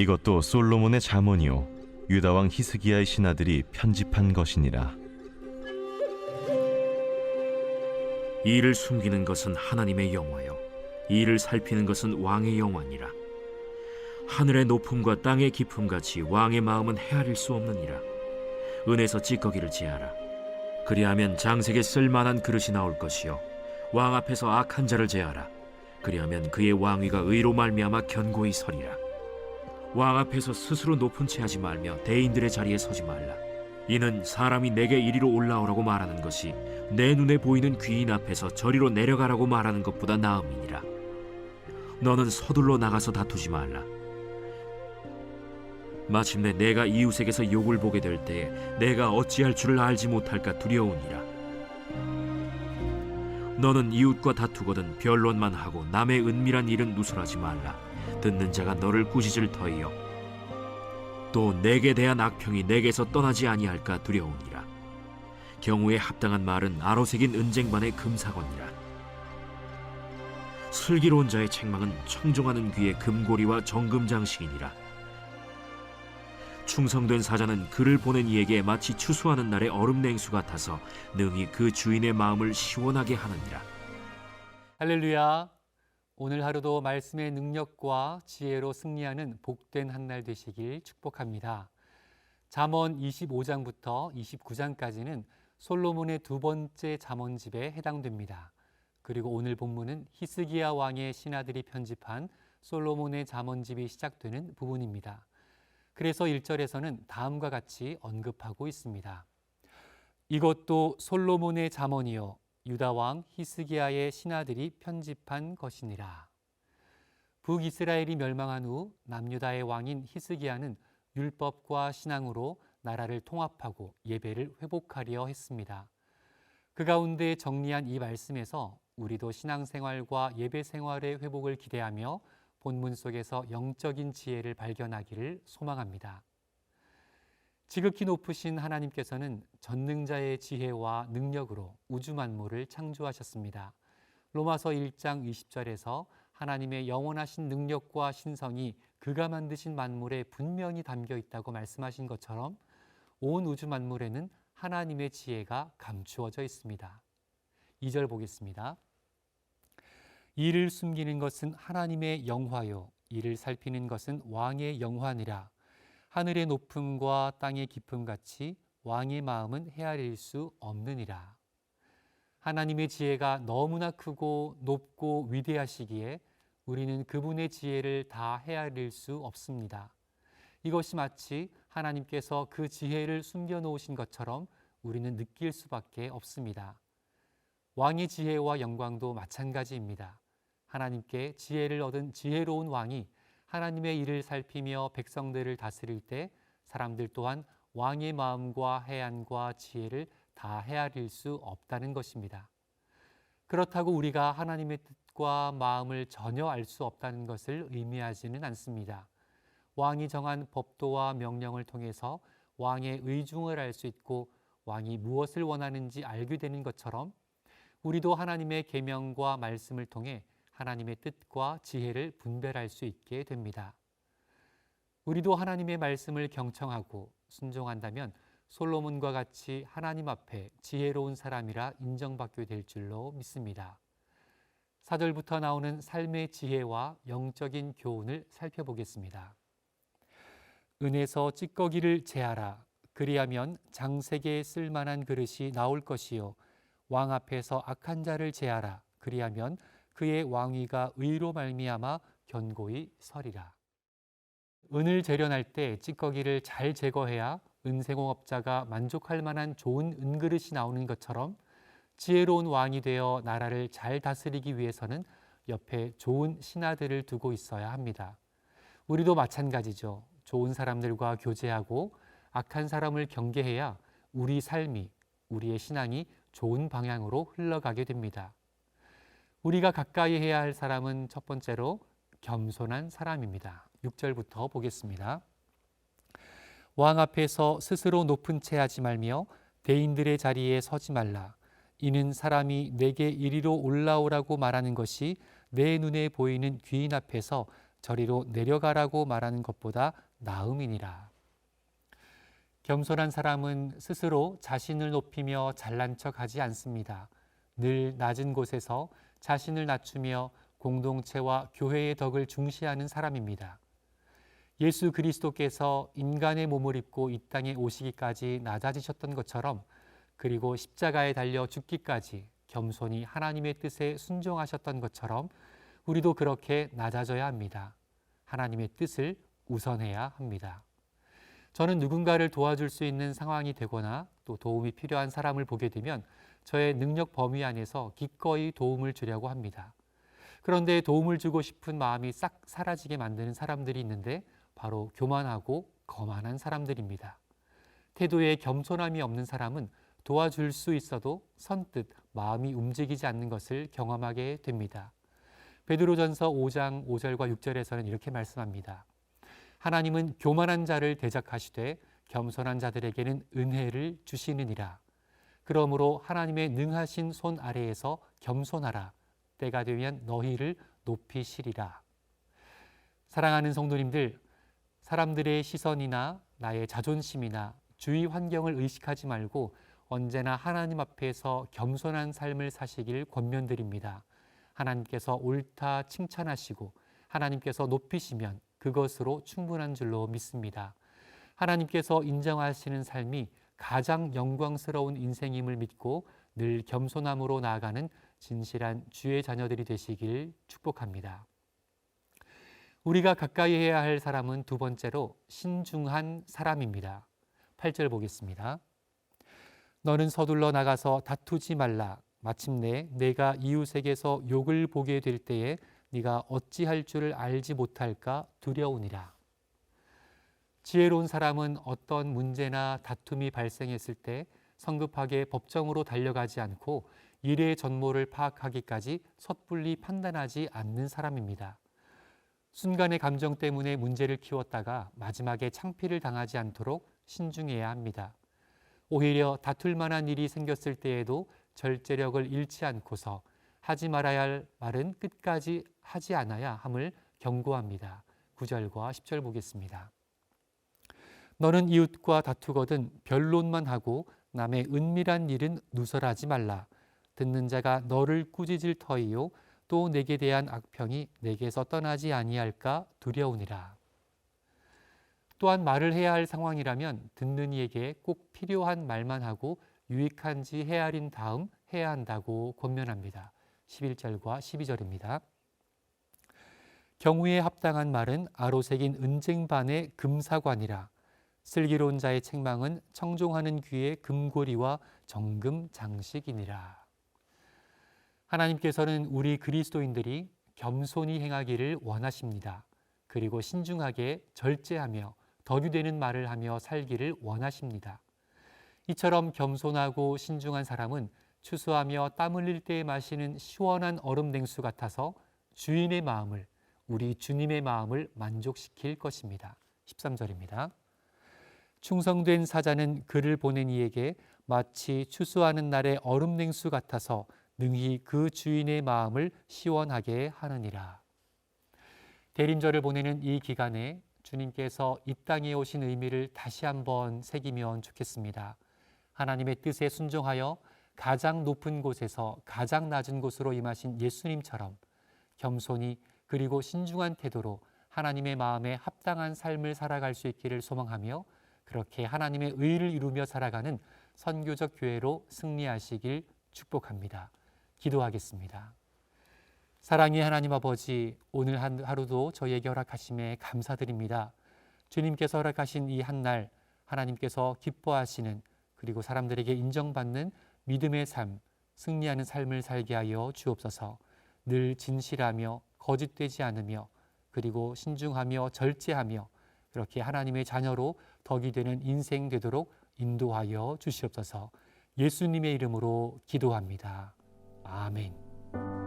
이것도 솔로몬의 잠언이요 유다 왕 히스기야의 신하들이 편집한 것이니라. 이를 숨기는 것은 하나님의 영화요 이를 살피는 것은 왕의 영화니라. 하늘의 높음과 땅의 깊음 같이 왕의 마음은 헤아릴 수 없느니라. 은에서 찌꺼기를 제하라. 그리하면 장색에 쓸만한 그릇이 나올 것이요 왕 앞에서 악한 자를 제하라. 그리하면 그의 왕위가 의로 말미암아 견고히 서리라. 왕 앞에서 스스로 높은 채 하지 말며 대인들의 자리에 서지 말라. 이는 사람이 내게 이리로 올라오라고 말하는 것이 내 눈에 보이는 귀인 앞에서 저리로 내려가라고 말하는 것보다 나음이니라. 너는 서둘러 나가서 다투지 말라. 마침내 내가 이웃에게서 욕을 보게 될 때에 내가 어찌할 줄을 알지 못할까 두려우니라. 너는 이웃과 다투거든 변론만 하고 남의 은밀한 일은 누설하지 말라. 듣는 자가 너를 꾸짖을 터이요 또 내게 대한 악평이 내게서 떠나지 아니할까 두려우니라. 경우에 합당한 말은 아로새긴 은쟁반의 금사건이라. 슬기로운 자의 책망은 청종하는 귀의 금고리와 정금장식이니라. 충성된 사자는 그를 보낸 이에게 마치 추수하는 날의 얼음 냉수 같아서 능히 그 주인의 마음을 시원하게 하느니라. 할렐루야. 오늘 하루도 말씀의 능력과 지혜로 승리하는 복된 한 날 되시길 축복합니다. 잠언 25장부터 29장까지는 솔로몬의 두 번째 잠언집에 해당됩니다. 그리고 오늘 본문은 히스기야 왕의 신하들이 편집한 솔로몬의 잠언집이 시작되는 부분입니다. 그래서 1절에서는 다음과 같이 언급하고 있습니다. 이것도 솔로몬의 잠언이요 유다 왕 히스기야의 신하들이 편집한 것이니라. 북이스라엘이 멸망한 후 남유다의 왕인 히스기야는 율법과 신앙으로 나라를 통합하고 예배를 회복하려 했습니다. 그 가운데 정리한 이 말씀에서 우리도 신앙생활과 예배생활의 회복을 기대하며 본문 속에서 영적인 지혜를 발견하기를 소망합니다. 지극히 높으신 하나님께서는 전능자의 지혜와 능력으로 우주 만물을 창조하셨습니다. 로마서 1장 20절에서 하나님의 영원하신 능력과 신성이 그가 만드신 만물에 분명히 담겨 있다고 말씀하신 것처럼 온 우주 만물에는 하나님의 지혜가 감추어져 있습니다. 2절 보겠습니다. 이를 숨기는 것은 하나님의 영화요 이를 살피는 것은 왕의 영화니라. 하늘의 높음과 땅의 깊음 같이 왕의 마음은 헤아릴 수 없느니라. 하나님의 지혜가 너무나 크고 높고 위대하시기에 우리는 그분의 지혜를 다 헤아릴 수 없습니다. 이것이 마치 하나님께서 그 지혜를 숨겨놓으신 것처럼 우리는 느낄 수밖에 없습니다. 왕의 지혜와 영광도 마찬가지입니다. 하나님께 지혜를 얻은 지혜로운 왕이 하나님의 일을 살피며 백성들을 다스릴 때 사람들 또한 왕의 마음과 해안과 지혜를 다 헤아릴 수 없다는 것입니다. 그렇다고 우리가 하나님의 뜻과 마음을 전혀 알 수 없다는 것을 의미하지는 않습니다. 왕이 정한 법도와 명령을 통해서 왕의 의중을 알 수 있고 왕이 무엇을 원하는지 알게 되는 것처럼 우리도 하나님의 계명과 말씀을 통해 하나님의 뜻과 지혜를 분별할 수 있게 됩니다. 우리도 하나님의 말씀을 경청하고 순종한다면 솔로몬과 같이 하나님 앞에 지혜로운 사람이라 인정받게 될 줄로 믿습니다. 4절부터 나오는 삶의 지혜와 영적인 교훈을 살펴보겠습니다. 은에서 찌꺼기를 제하라. 그리하면 장색에 쓸만한 그릇이 나올 것이요 왕 앞에서 악한 자를 제하라. 그리하면 그의 왕위가 의로 말미암아 견고히 서리라. 은을 재련할 때 찌꺼기를 잘 제거해야 은생업자가 만족할 만한 좋은 은그릇이 나오는 것처럼 지혜로운 왕이 되어 나라를 잘 다스리기 위해서는 옆에 좋은 신하들을 두고 있어야 합니다. 우리도 마찬가지죠. 좋은 사람들과 교제하고 악한 사람을 경계해야 우리 삶이, 우리의 신앙이 좋은 방향으로 흘러가게 됩니다. 우리가 가까이 해야 할 사람은 첫 번째로 겸손한 사람입니다. 6절부터 보겠습니다. 왕 앞에서 스스로 높은 채 하지 말며 대인들의 자리에 서지 말라. 이는 사람이 내게 이리로 올라오라고 말하는 것이 내 눈에 보이는 귀인 앞에서 저리로 내려가라고 말하는 것보다 나음이니라. 겸손한 사람은 스스로 자신을 높이며 잘난 척하지 않습니다. 늘 낮은 곳에서 자신을 낮추며 공동체와 교회의 덕을 중시하는 사람입니다. 예수 그리스도께서 인간의 몸을 입고 이 땅에 오시기까지 낮아지셨던 것처럼, 그리고 십자가에 달려 죽기까지 겸손히 하나님의 뜻에 순종하셨던 것처럼 우리도 그렇게 낮아져야 합니다. 하나님의 뜻을 우선해야 합니다. 저는 누군가를 도와줄 수 있는 상황이 되거나 또 도움이 필요한 사람을 보게 되면 저의 능력 범위 안에서 기꺼이 도움을 주려고 합니다. 그런데 도움을 주고 싶은 마음이 싹 사라지게 만드는 사람들이 있는데 바로 교만하고 거만한 사람들입니다. 태도에 겸손함이 없는 사람은 도와줄 수 있어도 선뜻 마음이 움직이지 않는 것을 경험하게 됩니다. 베드로전서 5장 5절과 6절에서는 이렇게 말씀합니다. 하나님은 교만한 자를 대적하시되 겸손한 자들에게는 은혜를 주시느니라. 그러므로 하나님의 능하신 손 아래에서 겸손하라. 때가 되면 너희를 높이시리라. 사랑하는 성도님들, 사람들의 시선이나 나의 자존심이나 주위 환경을 의식하지 말고 언제나 하나님 앞에서 겸손한 삶을 사시길 권면드립니다. 하나님께서 옳다 칭찬하시고 하나님께서 높이시면 그것으로 충분한 줄로 믿습니다. 하나님께서 인정하시는 삶이 가장 영광스러운 인생임을 믿고 늘 겸손함으로 나아가는 진실한 주의 자녀들이 되시길 축복합니다. 우리가 가까이 해야 할 사람은 두 번째로 신중한 사람입니다. 8절 보겠습니다. 너는 서둘러 나가서 다투지 말라. 마침내 내가 이웃에게서 욕을 보게 될 때에 네가 어찌할 줄을 알지 못할까 두려우니라. 지혜로운 사람은 어떤 문제나 다툼이 발생했을 때 성급하게 법정으로 달려가지 않고 일의 전모를 파악하기까지 섣불리 판단하지 않는 사람입니다. 순간의 감정 때문에 문제를 키웠다가 마지막에 창피를 당하지 않도록 신중해야 합니다. 오히려 다툴 만한 일이 생겼을 때에도 절제력을 잃지 않고서 하지 말아야 할 말은 끝까지 하지 않아야 함을 경고합니다. 9절과 10절 보겠습니다. 너는 이웃과 다투거든 변론만 하고 남의 은밀한 일은 누설하지 말라. 듣는 자가 너를 꾸짖을 터이요 또 내게 대한 악평이 내게서 떠나지 아니할까 두려우니라. 또한 말을 해야 할 상황이라면 듣는 이에게 꼭 필요한 말만 하고 유익한지 헤아린 다음 해야 한다고 권면합니다. 11절과 12절입니다. 경우에 합당한 말은 아로새긴 은쟁반의 금사관이라. 슬기로운 자의 책망은 청종하는 귀의 금고리와 정금 장식이니라. 하나님께서는 우리 그리스도인들이 겸손히 행하기를 원하십니다. 그리고 신중하게 절제하며 덕이 되는 말을 하며 살기를 원하십니다. 이처럼 겸손하고 신중한 사람은 추수하며 땀 흘릴 때 마시는 시원한 얼음 냉수 같아서 주인의 마음을, 우리 주님의 마음을 만족시킬 것입니다. 13절입니다. 충성된 사자는 그를 보낸 이에게 마치 추수하는 날의 얼음 냉수 같아서 능히 그 주인의 마음을 시원하게 하느니라. 대림절을 보내는 이 기간에 주님께서 이 땅에 오신 의미를 다시 한번 새기면 좋겠습니다. 하나님의 뜻에 순종하여 가장 높은 곳에서 가장 낮은 곳으로 임하신 예수님처럼 겸손히 그리고 신중한 태도로 하나님의 마음에 합당한 삶을 살아갈 수 있기를 소망하며 그렇게 하나님의 의를 이루며 살아가는 선교적 교회로 승리하시길 축복합니다. 기도하겠습니다. 사랑의 하나님 아버지, 오늘 하루도 저희에게 허락하심에 감사드립니다. 주님께서 허락하신 이 한 날 하나님께서 기뻐하시는 그리고 사람들에게 인정받는 믿음의 삶, 승리하는 삶을 살게 하여 주옵소서. 늘 진실하며 거짓되지 않으며 그리고 신중하며 절제하며 그렇게 하나님의 자녀로 덕이 되는 인생 되도록 인도하여 주시옵소서. 예수님의 이름으로 기도합니다. 아멘.